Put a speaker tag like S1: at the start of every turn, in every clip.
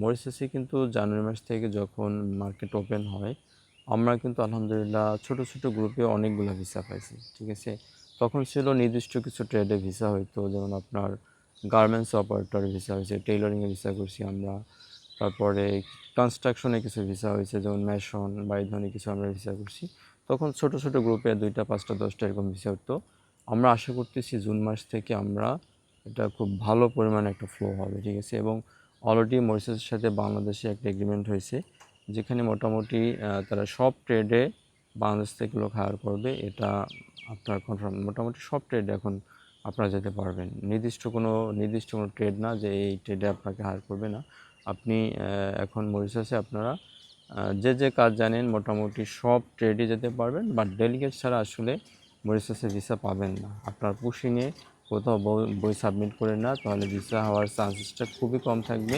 S1: মরিশাসে কিন্তু জানুয়ারি মাস থেকে যখন মার্কেট ওপেন হয়, আমরা কিন্তু আলহামদুলিল্লাহ ছোট, ছোট গ্রুপে অনেকগুলা ভিসা পাইছি। ঠিক আছে? তখন ছিল নির্দিষ্ট কিছু ট্রেডে ভিসা হইতো। যেমন আপনার গার্মেন্টস অপারেটর ভিসা হয়েছে, টেইলরিংয়ে ভিসা করছি আমরা। তারপরে কনস্ট্রাকশনে কিছু ভিসা হয়েছে, যেমন মেসন বা এই ধরনের কিছু আমরা ভিসা করছি। তখন ছোট, ছোট গ্রুপে ২টা, ৫টা, ১০টা এরকম ভিসা হতো। আমরা আশা করতেছি জুন মাস থেকে আমরা এটা খুব ভালো পরিমাণে একটা ফ্লো হবে। ঠিক আছে? এবং অলরেডি মরিশাসের সাথে বাংলাদেশে একটা এগ্রিমেন্ট হয়েছে, যেখানে মোটামুটি তারা সব ট্রেডে বাংলাদেশ থেকে লোক হায়ার করবে। এটা আপনার কনফার্ম। মোটামুটি সব ট্রেডে এখন আপনারা যেতে পারবেন। নির্দিষ্ট কোনো ট্রেড না যে এই ট্রেডে আপনাকে হায়ার করবে না। আপনি এখন মরিশাসে আপনারা যে কাজ জানেন মোটামুটি সব ট্রেডে যেতে পারবেন, বাট ডেলিগেট ছাড়া আসলে মরিশাসে ভিসা পাবেন না। আপনার পুশিংয়ে কোথাও বই সাবমিট করে না, তাহলে ভিসা হওয়ার চান্সেসটা খুবই কম থাকবে।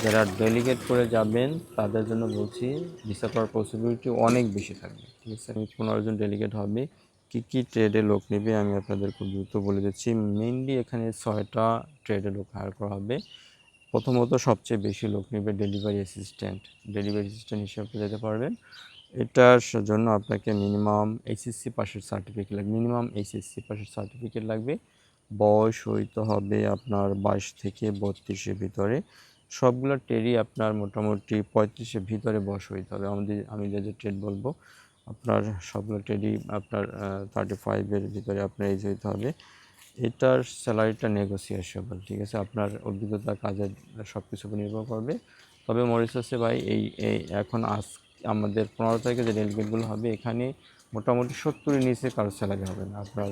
S1: যারা ডেলিগেট করে যাবেন তাদের জন্য বলছি ভিসা পাওয়ার পসিবিলিটি অনেক বেশি থাকবে। ঠিক আছে? আমি 15 জন ডেলিগেট হবে। কী ট্রেডে লোক নেবে আমি আপনাদের খুব দ্রুত বলে দিচ্ছি। মেইনলি এখানে 6টা ট্রেডে লোক হায়ার করা হবে। প্রথমত সবচেয়ে বেশি লোক নেবে ডেলিভারি অ্যাসিস্ট্যান্ট। ডেলিভারি অ্যাসিস্ট্যান্ট হিসেবে যেতে পারবেন। এটার জন্য আপনাকে মিনিমাম এইচএসসি পাসের সার্টিফিকেট লাগবে। মিনিমাম এইচএসসি পাসের সার্টিফিকেট লাগবে। বয়স হইতে হবে আপনার 22 থেকে 32-এর ভিতরে। সবগুলো ট্রেডই আপনার মোটামুটি 35-এর ভিতরে বয়স হইতে হবে। আমি যে ট্রেড বলবো আপনার সবগুলো ট্রেডই আপনার 35-এর ভিতরে আপনার এজ হইতে হবে। এটার স্যালারিটা নেগোসিয়েশন। ঠিক আছে? আপনার অভিজ্ঞতা, কাজের সব কিছুর উপর নির্ভর করবে। তবে মরিশাসে ভাই এই এখন আমাদের 15 তারিখে যে ডেলিগেটগুলো হবে, এখানে মোটামুটি 70-এর নিচে কারো স্যালারি হবে না। আপনার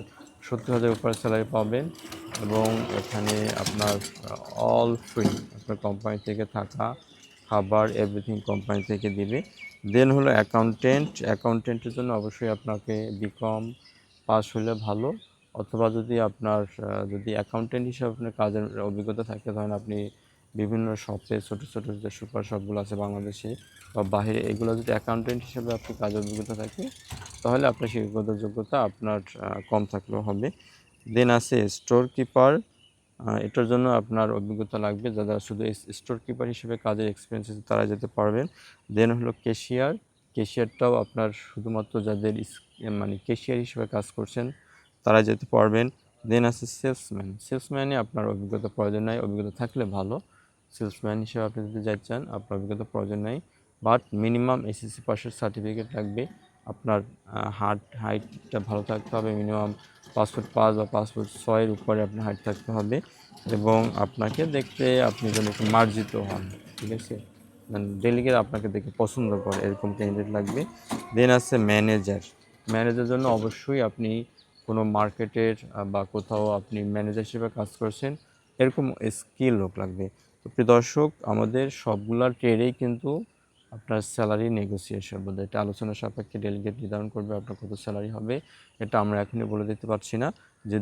S1: 70,000 উপরে স্যালারি পাবেন এবং এখানে আপনার অল ফ্রি। আপনার কোম্পানি থেকে থাকা, খাবার, এভরিথিং কোম্পানি থেকে দিবে। দেন হলো অ্যাকাউন্টেন্টের জন্য অবশ্যই আপনাকে বিকম পাস হলে ভালো, অথবা যদি আপনার যদি অ্যাকাউন্টেন্ট হিসেবে আপনার কাজের অভিজ্ঞতা থাকে, তাহলে আপনি বিভিন্ন শপে ছোটো ছোটো যে সুপার শপগুলো আছে বাংলাদেশে বা বাইরে, এগুলো যদি অ্যাকাউন্টেন্ট হিসেবে আপনি কাজের অভিজ্ঞতা থাকে, তাহলে আপনার শিক্ষাগত যোগ্যতা আপনার কম থাকলেও হবে। দেন আছে স্টোর কিপার। এটার জন্য আপনার অভিজ্ঞতা লাগবে। যারা শুধু স্টোর কিপার হিসেবে কাজের এক্সপিরিয়েন্স আছে তারা যেতে পারবেন। দেন হলো ক্যাশিয়ারটাও আপনার শুধুমাত্র যাদের মানে ক্যাশিয়ার হিসেবে কাজ করছেন তারা যেতে পারবেন। দেন আছে সেলসম্যানে আপনার অভিজ্ঞতা প্রয়োজন নাই, অভিজ্ঞতা থাকলে ভালো। সেলসম্যান হিসেবে আপনি যদি যাইতে চান আপনার অভিজ্ঞতা প্রয়োজন নাই, বাট মিনিমাম এসএসসি পাসের সার্টিফিকেট লাগবে। আপনার হাইটটা ভালো থাকতে হবে, মিনিমাম 5 ফুট 5 বা 5 ফুট 6-এর উপরে আপনার হাইট থাকতে হবে এবং আপনাকে দেখতে আপনি যেন একটু মার্জিত হন। ঠিক আছে? মানে ডেলিগেট আপনাকে দেখে পছন্দ করে এরকম ক্যান্ডিডেট লাগবে। দেন আছে ম্যানেজারের জন্য অবশ্যই আপনি কোনো মার্কেটের বা কোথাও আপনি ম্যানেজার হিসেবে কাজ করছেন, এরকম স্কিল লোক লাগবে। তো প্রিয় দর্শক, আমাদের সবগুলা ট্রেডেই কিন্তু আপনার স্যালারি নেগোসিয়েশন বলে, এটা আলোচনা সাপেক্ষে ডেলিগেট নির্ধারণ করবে আপনার কত স্যালারি হবে। এটা আমরা এখনই বলে দিতে পারছি না। যে